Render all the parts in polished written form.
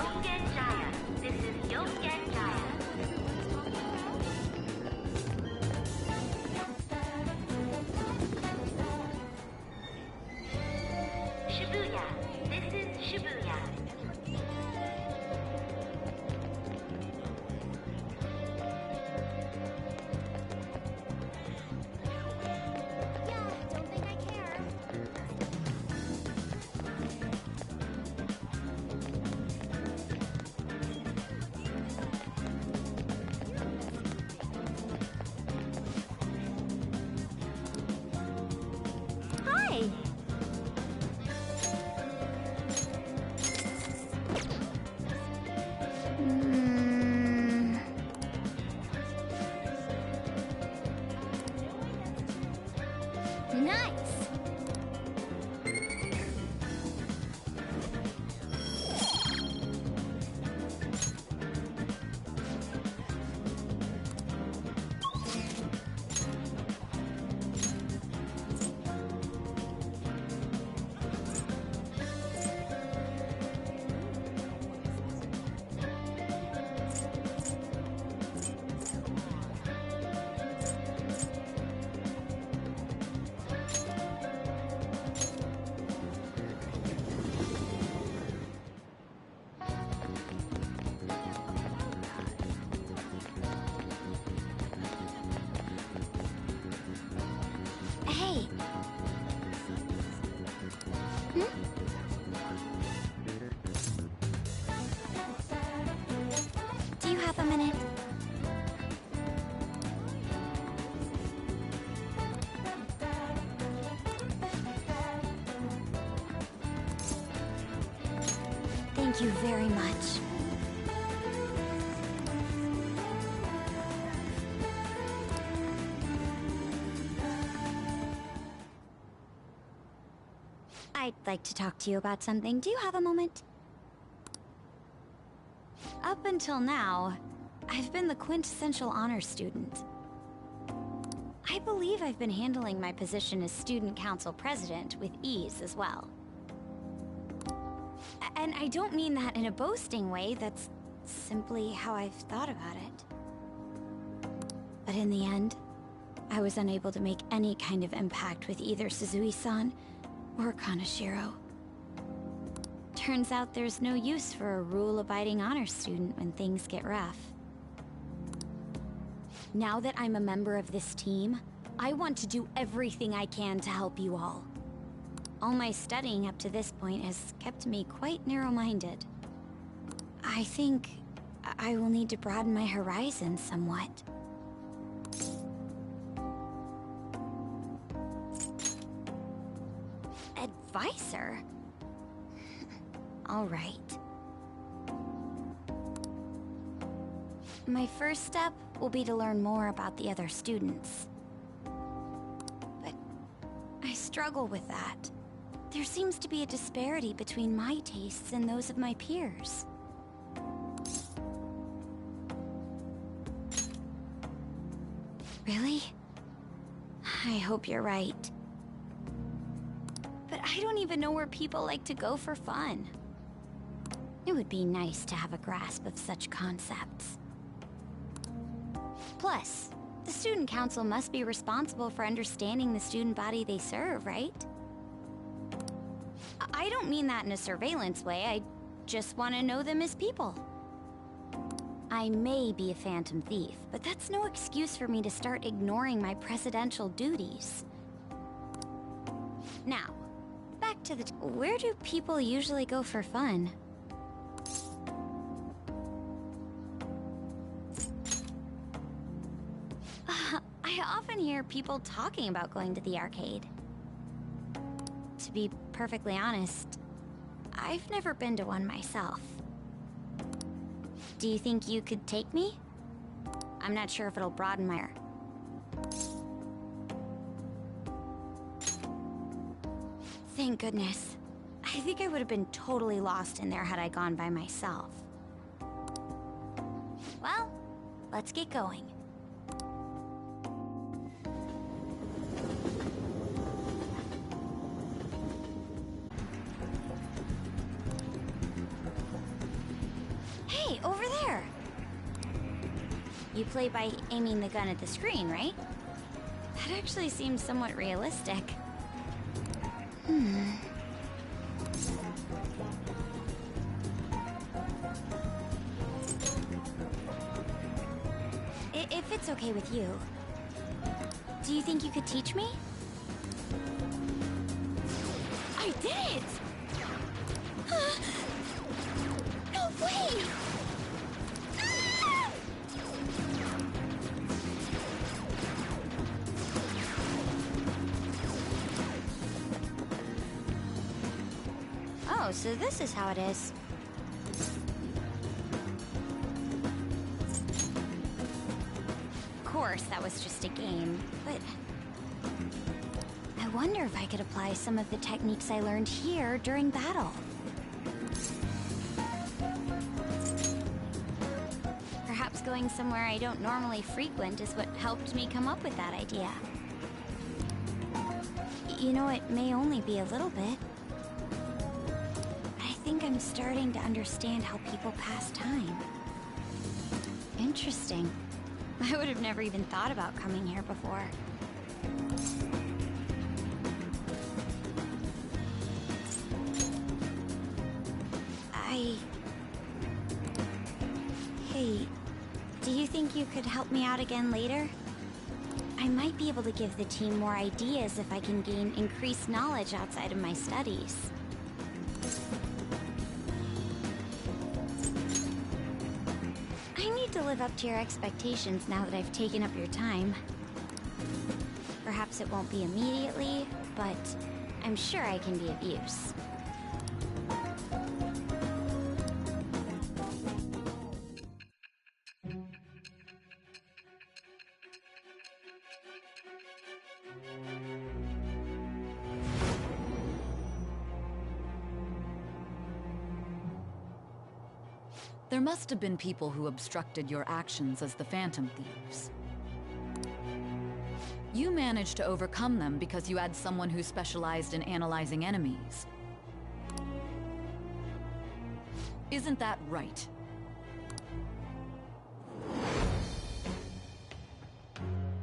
Yongen-Jaya. This is Yongen-Jaya. Shibuya. This is Shibuya. Thank you very much. I'd like to talk to you about something. Do you have a moment? Up until now, I've been the quintessential honor student. I believe I've been handling my position as student council president with ease as well. And I don't mean that in a boasting way, that's simply how I've thought about it. But in the end, I was unable to make any kind of impact with either Suzui-san or Kaneshiro. Turns out there's no use for a rule-abiding honor student when things get rough. Now that I'm a member of this team, I want to do everything I can to help you all. All my studying up to this point has kept me quite narrow-minded. I think I will need to broaden my horizons somewhat. Advisor? All right. My first step will be to learn more about the other students. But I struggle with that. There seems to be a disparity between my tastes and those of my peers. Really? I hope you're right. But I don't even know where people like to go for fun. It would be nice to have a grasp of such concepts. Plus, the student council must be responsible for understanding the student body they serve, right? I don't mean that in a surveillance way, I just want to know them as people. I may be a phantom thief, but that's no excuse for me to start ignoring my presidential duties. Now, back to the... Where do people usually go for fun? I often hear people talking about going to the arcade. To be perfectly honest, I've never been to one myself. Do you think you could take me? I'm not sure if it'll broaden my... Thank goodness. I think I would have been totally lost in there had I gone by myself. Well, let's get going. You play by aiming the gun at the screen, right? That actually seems somewhat realistic. If it's okay with you, do you think you could teach me? I did it! No way! Ah! Oh, so this is how it is. Of course, that was just a game, but I wonder if I could apply some of the techniques I learned here during battle. Perhaps going somewhere I don't normally frequent is what helped me come up with that idea. You know, it may only be a little bit. I think I'm starting to understand how people pass time. Interesting. I would have never even thought about coming here before. Hey, do you think you could help me out again later? I might be able to give the team more ideas if I can gain increased knowledge outside of my studies. I need to live up to your expectations now that I've taken up your time. Perhaps it won't be immediately, but I'm sure I can be of use. There must have been people who obstructed your actions as the Phantom Thieves. You managed to overcome them because you had someone who specialized in analyzing enemies. Isn't that right?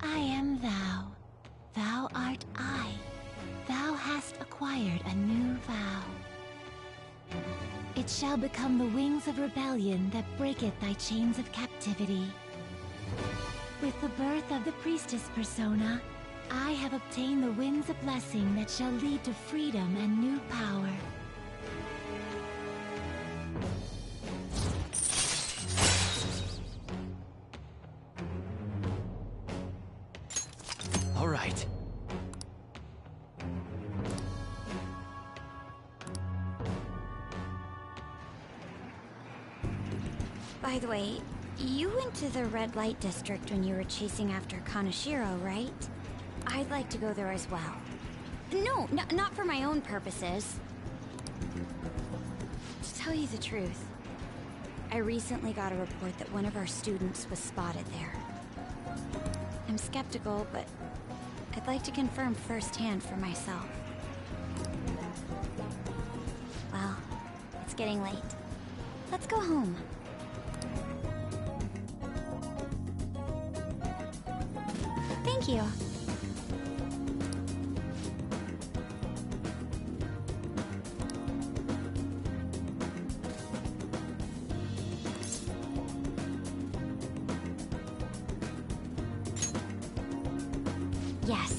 I am thou. Thou art I. Thou hast acquired a new vow. It shall become the wings of rebellion that breaketh thy chains of captivity. With the birth of the priestess persona, I have obtained the winds of blessing that shall lead to freedom and new power. All right. By the way, you went to the red light district when you were chasing after Kaneshiro, right? I'd like to go there as well. No, not for my own purposes. To tell you the truth, I recently got a report that one of our students was spotted there. I'm skeptical, but I'd like to confirm firsthand for myself. Well, it's getting late. Let's go home. Thank you. Yes.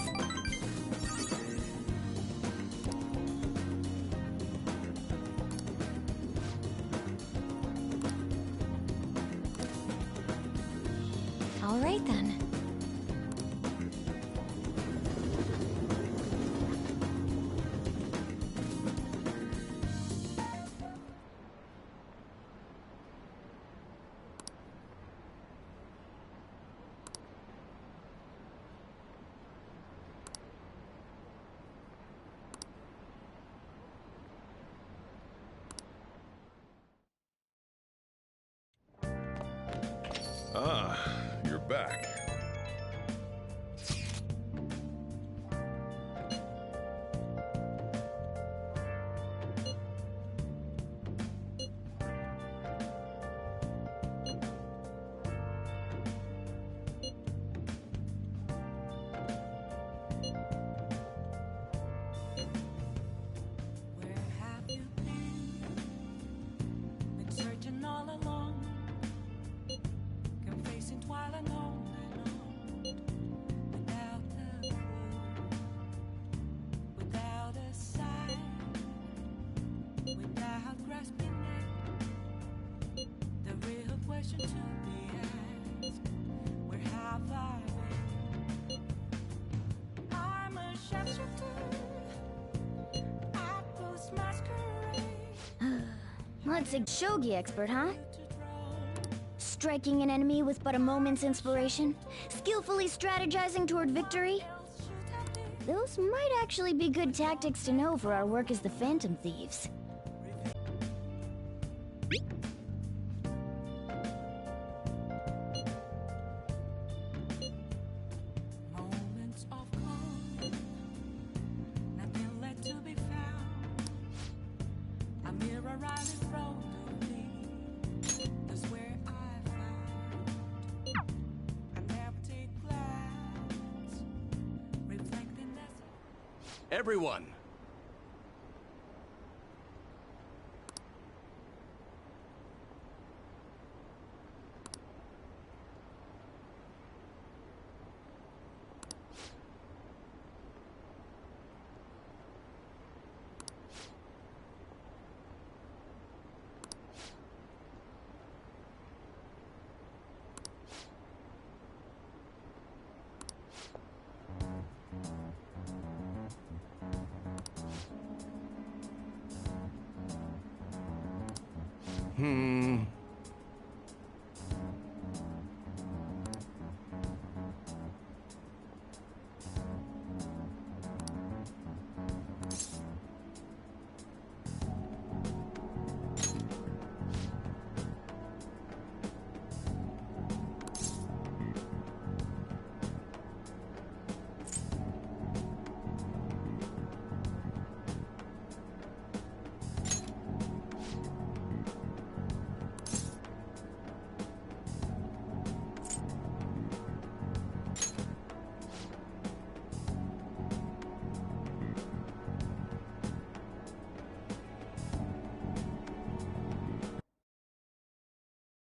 All right then. Ah, you're back. Let's say shogi expert, huh? Striking an enemy with but a moment's inspiration? Skillfully strategizing toward victory? Those might actually be good tactics to know for our work as the Phantom Thieves. Moments of calm, nothing left to be found. A mirror right in front of me. That's where I found. I never take glance, reflecting that's Everyone!